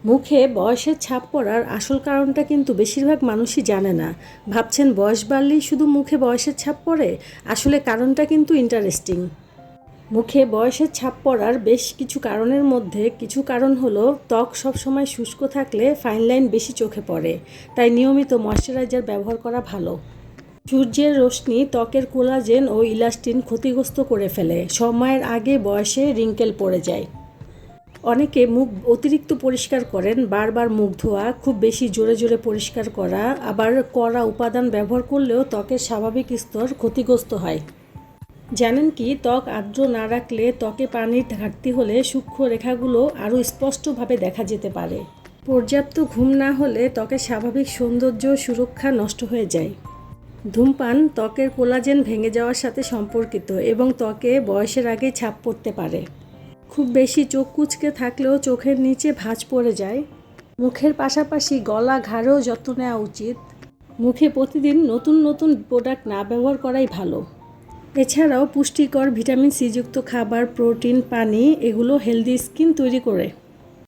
মুখে বয়সের ছাপ পড়ার আসল কারণটা কিন্তু বেশিরভাগ মানুষই জানে না। ভাবছেন বয়স বাড়লেই শুধু মুখে বয়সের ছাপ পড়ে, আসলে কারণটা কিন্তু ইন্টারেস্টিং। মুখে বয়সের ছাপ পড়ার বেশ কিছু কারণের মধ্যে কিছু কারণ হলো ত্বক সবসময় শুষ্ক থাকলে ফাইন লাইন বেশি চোখে পড়ে, তাই নিয়মিত ময়শ্চারাইজার ব্যবহার করা ভালো। সূর্যের রশ্মি ত্বকের কোলাজেন ও ইলাস্টিন ক্ষতিগ্রস্ত করে ফেলে, সময়ের আগে বয়সে রিঙ্কেল পড়ে যায়। অনেকে মুখ অতিরিক্ত পরিষ্কার করেন, বারবার মুখ ধোয়া, খুব বেশি জোরে জোরে পরিষ্কার করা, আবার কড়া উপাদান ব্যবহার করলেও ত্বকের স্বাভাবিক স্তর ক্ষতিগ্রস্ত হয়। জানেন কি, ত্বক আর্দ্র না রাখলে ত্বকে পানির ঘাটতি হলে সূক্ষ্ম রেখাগুলো আরও স্পষ্টভাবে দেখা যেতে পারে। পর্যাপ্ত ঘুম না হলে ত্বকের স্বাভাবিক সৌন্দর্য সুরক্ষা নষ্ট হয়ে যায়। ধূমপান ত্বকের কোলাজেন ভেঙে যাওয়ার সাথে সম্পর্কিত এবং ত্বকে বয়সের আগেই ছাপ পড়তে পারে। খুব বেশি চোখ কুঁচকে থাকলেও চোখের নিচে ভাঁজ পড়ে যায়। মুখের পাশাপাশি গলা ঘাড়েও যত্ন নেওয়া উচিত। মুখে প্রতিদিন নতুন নতুন প্রোডাক্ট না ব্যবহার করাই ভালো। এছাড়াও পুষ্টিকর ভিটামিন সি যুক্ত খাবার, প্রোটিন, পানি এগুলো হেলদি স্কিন তৈরি করে।